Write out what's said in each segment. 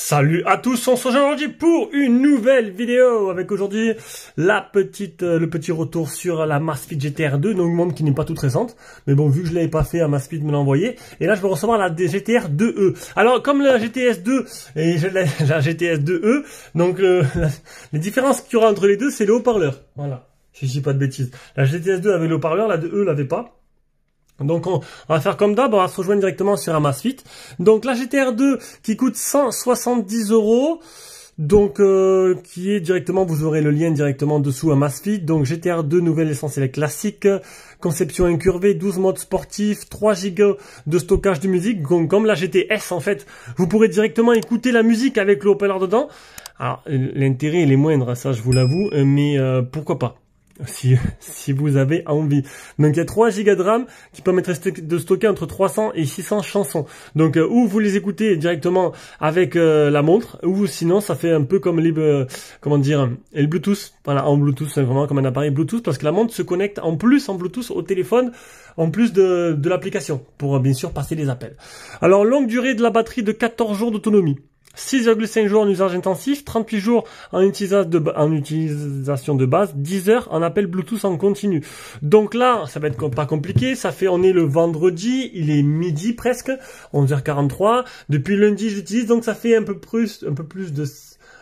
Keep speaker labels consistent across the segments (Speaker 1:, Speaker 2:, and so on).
Speaker 1: Salut à tous, on se rejoint aujourd'hui pour une nouvelle vidéo avec aujourd'hui le petit retour sur la Amazfit GTR 2, donc monde qui n'est pas toute récente, mais bon vu que je l'avais pas fait, Amazfit me l'a envoyé, et là je vais recevoir la GTR 2E. Alors comme la GTS 2 et la GTS 2E, donc les différences qu'il y aura entre les deux, c'est le haut-parleur, voilà, si je dis pas de bêtises. La GTS 2 avait le haut-parleur, la 2E l'avait pas. Donc on va faire comme d'hab, on va se rejoindre directement sur Amazfit. Donc la GTR 2 qui coûte 170 €, donc qui est directement, vous aurez le lien directement dessous Amazfit. Donc GTR 2 nouvelle essentielle classique, conception incurvée, 12 modes sportifs, 3 Go de stockage de musique. Donc comme la GTS en fait, vous pourrez directement écouter la musique avec le haut-parleur dedans. Alors l'intérêt il est moindre, ça je vous l'avoue, mais pourquoi pas si vous avez envie. Donc il y a 3 Go de RAM qui permettraient de stocker entre 300 et 600 chansons. Donc ou vous les écoutez directement avec la montre, ou sinon ça fait un peu comme les comment dire, et le Bluetooth. Voilà, en Bluetooth, c'est vraiment comme un appareil Bluetooth parce que la montre se connecte en plus en Bluetooth au téléphone, en plus de l'application pour bien sûr passer les appels. Alors longue durée de la batterie de 14 jours d'autonomie. 6,5 jours en usage intensif, 38 jours en utilisation de base, 10 heures en appel Bluetooth en continu. Donc là, ça va être pas compliqué, on est le vendredi, il est midi presque, 11h43. Depuis lundi, j'utilise, donc ça fait un peu plus de...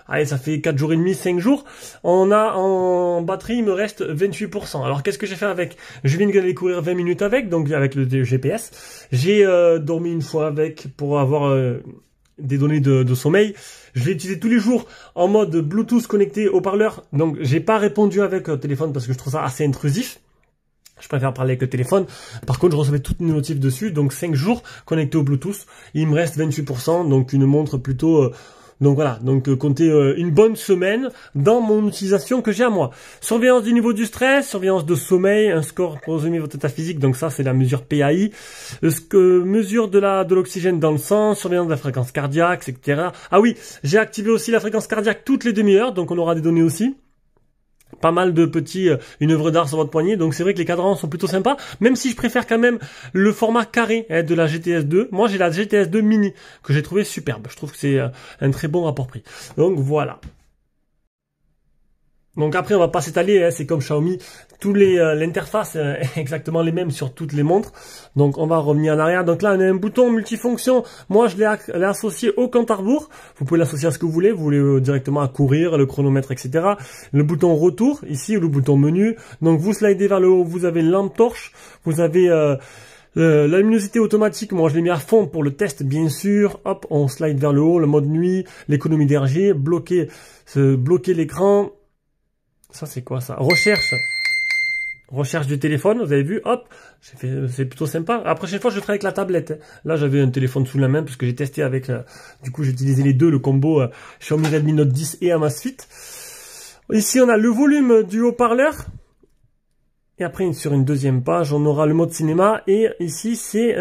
Speaker 1: Allez, ça fait 4 jours et demi, 5 jours. En batterie, il me reste 28%. Alors, qu'est-ce que j'ai fait avec? Je viens d'aller courir 20 minutes avec, donc avec le GPS. J'ai dormi une fois avec pour avoir... des données de sommeil. Je l'ai utilisé tous les jours en mode Bluetooth connecté au parleur. Donc j'ai pas répondu avec le téléphone parce que je trouve ça assez intrusif. Je préfère parler avec le téléphone. Par contre, je recevais toutes les notifs dessus. Donc 5 jours connecté au Bluetooth. Il me reste 28%. Donc une montre plutôt... donc voilà, donc comptez une bonne semaine dans mon utilisation que j'ai à moi. Surveillance du niveau du stress, surveillance de sommeil, un score pour résumer votre état physique, donc ça c'est la mesure PAI, mesure de l'oxygène dans le sang, surveillance de la fréquence cardiaque, etc. Ah oui, j'ai activé aussi la fréquence cardiaque toutes les demi-heures, donc on aura des données aussi. Pas mal de petits, une œuvre d'art sur votre poignet, donc c'est vrai que les cadrans sont plutôt sympas, même si je préfère quand même le format carré de la GTS 2. Moi j'ai la GTS 2 mini, que j'ai trouvé superbe, je trouve que c'est un très bon rapport prix. Donc voilà. Donc après on va pas s'étaler, c'est comme Xiaomi, l'interface est exactement les mêmes sur toutes les montres. Donc on va revenir en arrière. Donc là on a un bouton multifonction. Moi je l'ai associé au compte à rebours. Vous pouvez l'associer à ce que vous voulez directement à courir, le chronomètre, etc. Le bouton retour ici ou le bouton menu. Donc vous slidez vers le haut, vous avez lampe torche, vous avez la luminosité automatique, moi je l'ai mis à fond pour le test bien sûr. Hop, on slide vers le haut, le mode nuit, l'économie d'énergie, bloquer l'écran. Ça c'est quoi ça? Recherche du téléphone, vous avez vu, hop, c'est plutôt sympa. La prochaine fois je le ferai avec la tablette. Là j'avais un téléphone sous la main parce que j'ai testé avec, du coup j'ai utilisé les deux, le combo Xiaomi Redmi Note 10 et Amazfit. Ici on a le volume du haut-parleur. Et après sur une deuxième page on aura le mode cinéma. Et ici c'est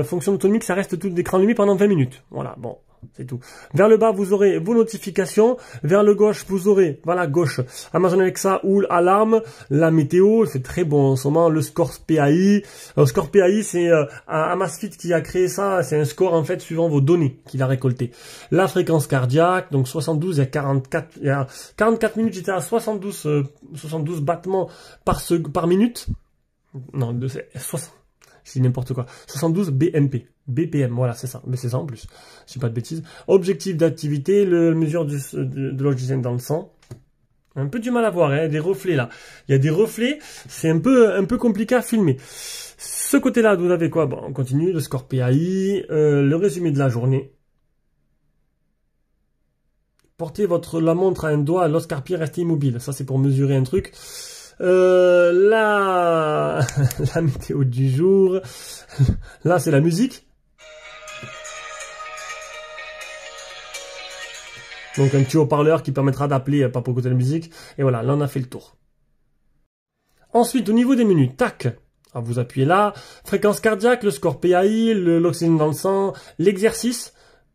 Speaker 1: fonction autonomique, ça reste tout l'écran allumé pendant 20 minutes. Voilà, bon. C'est tout. Vers le bas, vous aurez vos notifications. Vers le gauche, vous aurez, voilà, gauche, Amazon Alexa ou alarme, la météo, c'est très bon en ce moment, le score PAI. Le score PAI, c'est Amazfit qui a créé ça, c'est un score en fait suivant vos données qu'il a récoltées. La fréquence cardiaque, donc 72, il y a 44 minutes, j'étais à 72 battements par minute. Non, 60. Je dis n'importe quoi. 72 BPM, voilà, c'est ça. Mais c'est ça en plus. Je dis pas de bêtises. Objectif d'activité, le mesure de l'oxygène dans le sang. Un peu du mal à voir, hein, des reflets là. Il y a des reflets, c'est un peu compliqué à filmer. Ce côté-là, vous avez quoi? Bon, on continue, le score PAI, le résumé de la journée. Portez la montre à un doigt lorsqu'arpier restez immobile. Ça, c'est pour mesurer un truc. La météo du jour. Là, c'est la musique. Donc, un petit haut-parleur qui permettra d'appeler pas pour écouter la musique. Et voilà, là, on a fait le tour. Ensuite, au niveau des menus, tac. Vous appuyez là. Fréquence cardiaque, le score PAI, l'oxygène dans le sang, l'exercice.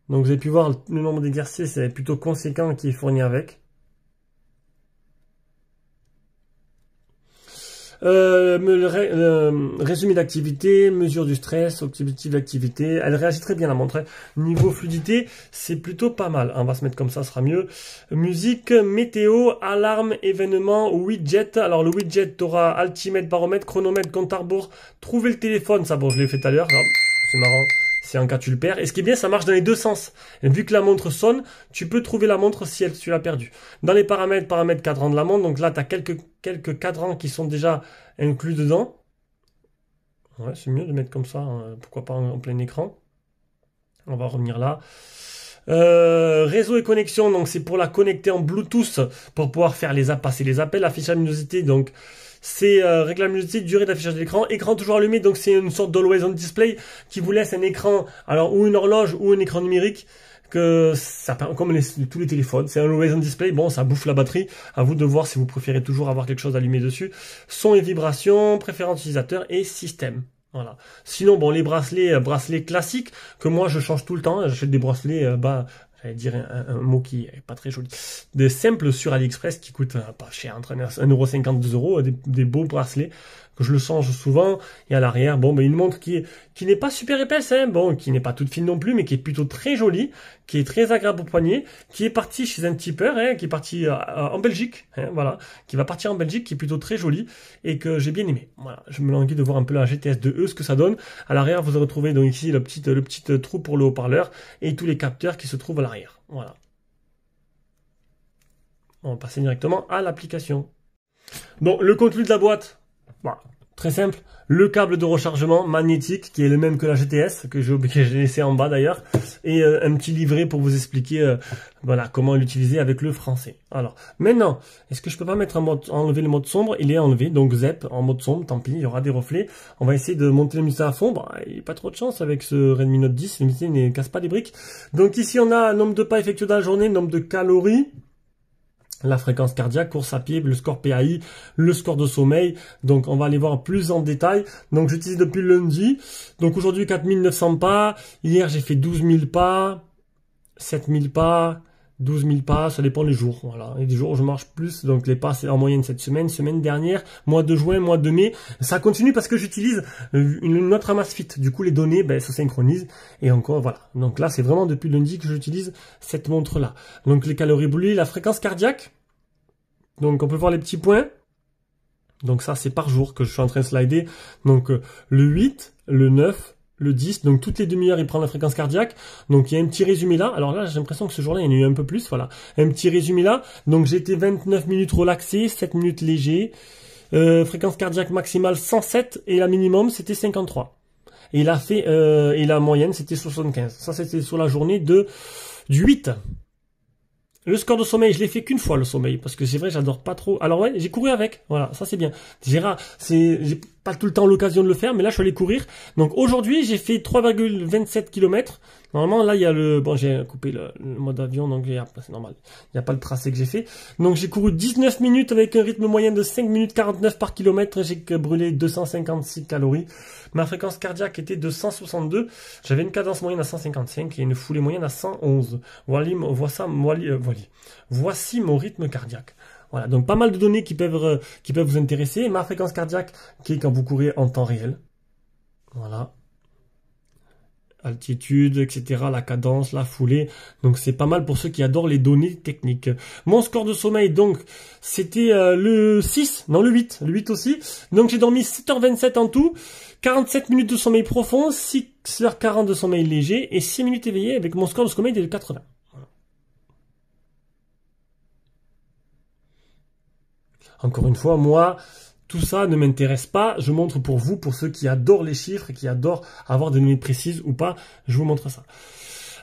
Speaker 1: Donc vous avez pu voir le nombre d'exercices, c'est plutôt conséquent qui est fourni avec. Résumé d'activité, mesure du stress, objectif d'activité. Elle réagit très bien la montre. Niveau fluidité, c'est plutôt pas mal. On va se mettre comme ça sera mieux. Musique, météo, alarme, événement, widget. Alors le widget, tu auras altimètre, baromètre, chronomètre, compte à rebours. Trouver le téléphone, ça bon, je l'ai fait tout à l'heure. C'est marrant. C'est en cas tu le perds. Et ce qui est bien, ça marche dans les deux sens. Et vu que la montre sonne, tu peux trouver la montre si tu l'as perdue. Dans les paramètres cadran de la montre, donc là, tu as quelques cadrans qui sont déjà inclus dedans. Ouais, c'est mieux de mettre comme ça, hein. Pourquoi pas en plein écran. On va revenir là. Réseau et connexion, donc c'est pour la connecter en Bluetooth pour pouvoir faire passer les appels, affichage luminosité, donc c'est réglage luminosité, durée d'affichage de l'écran, écran toujours allumé, donc c'est une sorte d'always on display qui vous laisse un écran, alors ou une horloge ou un écran numérique, que ça comme tous les téléphones, c'est un always on display, bon ça bouffe la batterie, à vous de voir si vous préférez toujours avoir quelque chose allumé dessus. Son et vibration, préférence utilisateur et système. Voilà. Sinon, bon, les bracelets classiques, que moi je change tout le temps, j'achète des bracelets, j'allais dire un mot qui est pas très joli, des simples sur AliExpress qui coûtent pas cher, entre 1,50 €, 2 €, des beaux bracelets, que je le change souvent, et à l'arrière, bon, ben, une montre qui n'est pas super épaisse, hein, bon, qui n'est pas toute fine non plus, mais qui est plutôt très jolie, qui est très agréable au poignet, qui est partie chez un tipeur, hein, qui est parti en Belgique, hein, voilà, qui va partir en Belgique, qui est plutôt très jolie, et que j'ai bien aimé. Voilà, je me languis de voir un peu la GTS 2E, ce que ça donne. À l'arrière, vous retrouvez donc ici le petit trou pour le haut-parleur, et tous les capteurs qui se trouvent à l'arrière. Voilà. On va passer directement à l'application. Donc, le contenu de la boîte, voilà, très simple. Le câble de rechargement magnétique qui est le même que la GTS, que j'ai laissé en bas d'ailleurs, et un petit livret pour vous expliquer voilà, comment l'utiliser avec le français. Alors, maintenant, est-ce que je peux pas mettre enlever le mode sombre? Il est enlevé, donc ZEP en mode sombre, tant pis, il y aura des reflets. On va essayer de monter l'unité à fond. Bon, il n'y a pas trop de chance avec ce Redmi Note 10, l'unité ne casse pas les briques. Donc ici, on a nombre de pas effectués dans la journée, nombre de calories, la fréquence cardiaque, course à pied, le score PAI, le score de sommeil. Donc on va aller voir plus en détail. Donc j'utilise depuis le lundi. Donc aujourd'hui 4900 pas. Hier j'ai fait 12 000 pas, 7000 pas, 12 000 pas, ça dépend des jours. Voilà. Et des jours où je marche plus. Donc les pas c'est en moyenne cette semaine dernière, mois de juin, mois de mai. Ça continue parce que j'utilise une autre Amazfit. Du coup les données se synchronisent. Et encore voilà. Donc là c'est vraiment depuis lundi que j'utilise cette montre là. Donc les calories brûlées, la fréquence cardiaque. Donc on peut voir les petits points. Donc ça c'est par jour que je suis en train de slider. Donc le 8, le 9, le 10. Donc toutes les demi-heures il prend la fréquence cardiaque. Donc il y a un petit résumé là. Alors là j'ai l'impression que ce jour-là il y en a eu un peu plus. Voilà. Un petit résumé là. Donc j'ai été 29 minutes relaxé, 7 minutes léger. Fréquence cardiaque maximale 107 et la minimum c'était 53. Et il a fait et la moyenne c'était 75. Ça c'était sur la journée du 8. Le score de sommeil, je l'ai fait qu'une fois le sommeil, parce que c'est vrai, j'adore pas trop. Alors ouais, j'ai couru avec, voilà, ça c'est bien. J'ai pas tout le temps l'occasion de le faire, mais là je suis allé courir. Donc aujourd'hui, j'ai fait 3,27 km. Normalement, là il y a j'ai coupé le mode avion, donc c'est normal. Il n'y a pas le tracé que j'ai fait. Donc j'ai couru 19 minutes avec un rythme moyen de 5 minutes 49 par kilomètre. J'ai brûlé 256 calories. Ma fréquence cardiaque était de 162. J'avais une cadence moyenne à 155 et une foulée moyenne à 111. Voici mon rythme cardiaque. Voilà, donc pas mal de données qui peuvent vous intéresser. Ma fréquence cardiaque qui est quand vous courez en temps réel. Voilà. Altitude, etc. La cadence, la foulée. Donc c'est pas mal pour ceux qui adorent les données techniques. Mon score de sommeil, donc, c'était le 6, non le 8. Le 8 aussi. Donc j'ai dormi 7h27 en tout. 47 minutes de sommeil profond, 6h40 de sommeil léger et 6 minutes éveillé avec mon score de sommeil de 80. Voilà. Encore une fois, moi, tout ça ne m'intéresse pas. Je montre pour vous, pour ceux qui adorent les chiffres, qui adorent avoir des données précises ou pas. Je vous montre ça.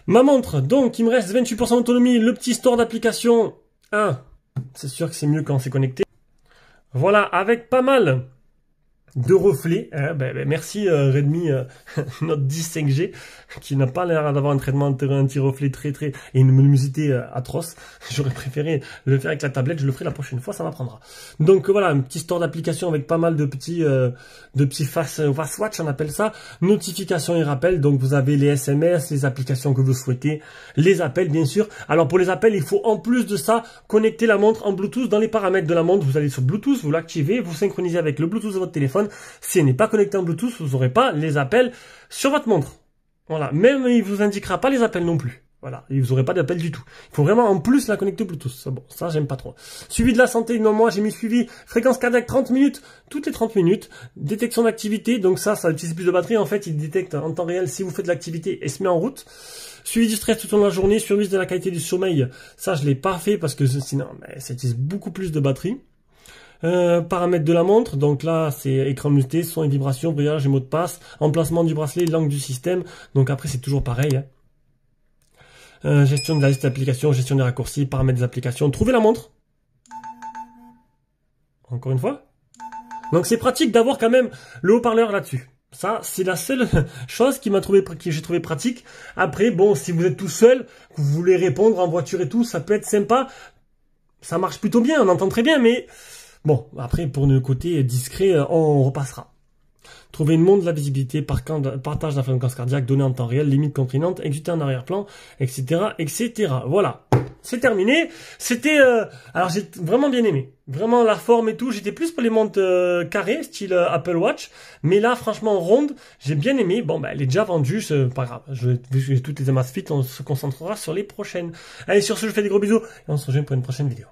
Speaker 1: Ma montre, donc, il me reste 28% d'autonomie. Le petit store d'application 1. C'est sûr que c'est mieux quand c'est connecté. Voilà, avec pas mal de reflets. Merci Redmi Note 10 5G qui n'a pas l'air d'avoir un traitement anti-reflet et une luminosité atroce. J'aurais préféré le faire avec la tablette, je le ferai la prochaine fois, ça m'apprendra. Donc voilà, un petit store d'applications avec pas mal de petits fast watch, on appelle ça, notifications et rappels. Donc vous avez les SMS, les applications que vous souhaitez, les appels bien sûr. Alors pour les appels, il faut en plus de ça connecter la montre en Bluetooth. Dans les paramètres de la montre, vous allez sur Bluetooth, vous l'activez, vous synchronisez avec le Bluetooth de votre téléphone. Si elle n'est pas connectée en Bluetooth, vous n'aurez pas les appels sur votre montre. Voilà, même il vous indiquera pas les appels non plus. Voilà, et vous n'aurez pas d'appel du tout. Il faut vraiment en plus la connecter au Bluetooth. Bon, ça j'aime pas trop. Suivi de la santé, non, moi j'ai mis suivi fréquence cardiaque 30 minutes, toutes les 30 minutes. Détection d'activité, donc ça utilise plus de batterie. En fait, il détecte en temps réel si vous faites de l'activité et se met en route. Suivi du stress tout au long de la journée, suivi de la qualité du sommeil. Ça je l'ai pas fait parce que sinon ça utilise beaucoup plus de batterie. Paramètres de la montre, donc là c'est écran multi, son et vibration, brillage et mot de passe, emplacement du bracelet, langue du système, donc après c'est toujours pareil. Gestion de la liste d'applications, gestion des raccourcis, paramètres des applications, trouver la montre. Encore une fois. Donc c'est pratique d'avoir quand même le haut-parleur là-dessus. Ça, c'est la seule chose que j'ai trouvé pratique. Après, bon, si vous êtes tout seul, que vous voulez répondre en voiture et tout, ça peut être sympa. Ça marche plutôt bien, on entend très bien, mais bon, après, pour le côté discret, on repassera. Trouver une montre de la visibilité, partage de la fréquence cardiaque, données en temps réel, limite contraignante, exécuter en arrière-plan, etc., etc. Voilà. C'est terminé. C'était, alors j'ai vraiment bien aimé. Vraiment la forme et tout. J'étais plus pour les montres carrées, style Apple Watch. Mais là, franchement, ronde, j'ai bien aimé. Bon, elle est déjà vendue, c'est pas grave. Vu que j'ai toutes les Amazfit, on se concentrera sur les prochaines. Allez, sur ce, je fais des gros bisous. Et on se rejoint pour une prochaine vidéo.